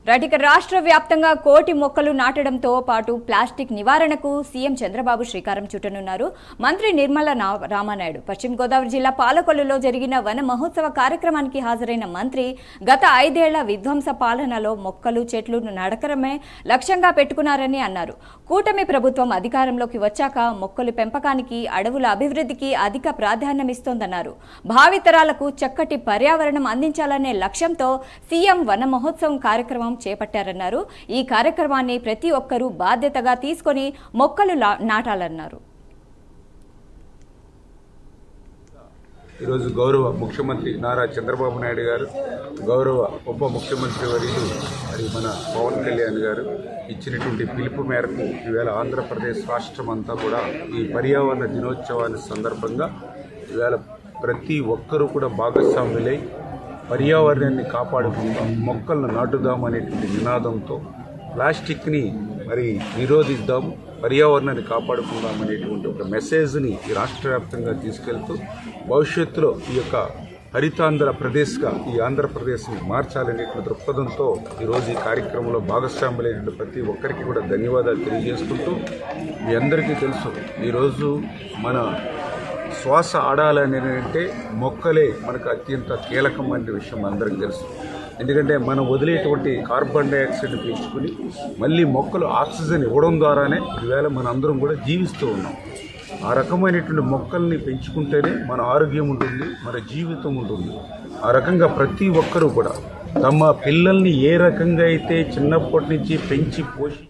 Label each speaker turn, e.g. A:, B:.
A: ఇక రాష్ట్ర వ్యాప్తంగా 1 కోటి మొక్కలు నాటడంతో పాటు ప్లాస్టిక్ నివారణకు సీఎం చంద్రబాబు శ్రీకారం చుట్టనున్నారు. మంత్రి నిర్మల రామానాయుడు పశ్చిమ గోదావరి జిల్లా పాలకొల్లులో జరిగిన వన మహోత్సవ కార్యక్రమానికి హాజరైన మంత్రి గత 5 ఏళ్ల విధ్వంస పాలనలో మొక్కలు చెట్లు నడకరమే లక్ష్యంగా పెట్టుకున్నారని అన్నారు. కూటమి ప్రభుత్వం అధికారంలోకి వచ్చాక మొక్కల పెంపకానికి, అడవుల అభివృద్ధికి అధిక ప్రాధాన్యమిస్తోందన్నారు. భావితరాలకు చక్కటి పర్యావరణం అందించాలనే లక్ష్యంతో సీఎం వన మహోత్సవం కార్యక్రమం చేపట్టారన్నారు. ఈ కార్యక్రమాన్ని ప్రతి ఒక్కరూ బాధ్యతగా తీసుకొని మొక్కలు నాటాలన్నారు.
B: ఈరోజు గౌరవ ముఖ్యమంత్రి నారా చంద్రబాబు నాయుడు గారు, గౌరవ ఉప ముఖ్యమంత్రి వర్యులు మరి మన పవన్ కళ్యాణ్ గారు ఇచ్చినటువంటి పిలుపు మేరకు ఈవేళ ఆంధ్రప్రదేశ్ రాష్ట్రం అంతా కూడా ఈ పర్యావరణ దినోత్సవాన్ని సందర్భంగా ఈవేళ ప్రతి ఒక్కరూ కూడా భాగస్వాములై పర్యావరణాన్ని కాపాడుకుందాం, మొక్కలను నాటుదాం అనేటువంటి నినాదంతో ప్లాస్టిక్ని మరి నిరోధిద్దాం, పర్యావరణాన్ని కాపాడుకుందాం అనేటువంటి ఒక మెసేజ్ని ఈ రాష్ట్ర వ్యాప్తంగా తీసుకెళ్తూ భవిష్యత్తులో ఈ యొక్క హరితాంధ్ర ప్రదేశ్గా ఈ ఆంధ్రప్రదేశ్ని మార్చాలనేటువంటి దృక్పథంతో ఈరోజు ఈ కార్యక్రమంలో భాగస్వాములైన ప్రతి ఒక్కరికి కూడా ధన్యవాదాలు తెలియజేసుకుంటూ, మీ అందరికీ తెలుసు ఈరోజు మన శ్వాస ఆడాలని అంటే మొక్కలే మనకు అత్యంత కీలకమైన విషయం అందరికీ తెలుసు. ఎందుకంటే మనం వదిలేటువంటి కార్బన్ డైఆక్సైడ్ పీల్చుకుని మళ్ళీ మొక్కలు ఆక్సిజన్ ఇవ్వడం ద్వారానే ఈవేళ మన అందరం కూడా జీవిస్తూ ఉన్నాం. ఆ రకమైనటువంటి మొక్కల్ని పెంచుకుంటేనే మన ఆరోగ్యం ఉంటుంది, మన జీవితం ఉంటుంది. ఆ రకంగా ప్రతి ఒక్కరూ కూడా తమ పిల్లల్ని ఏ రకంగా అయితే చిన్నప్పటి నుంచి పెంచి పోషి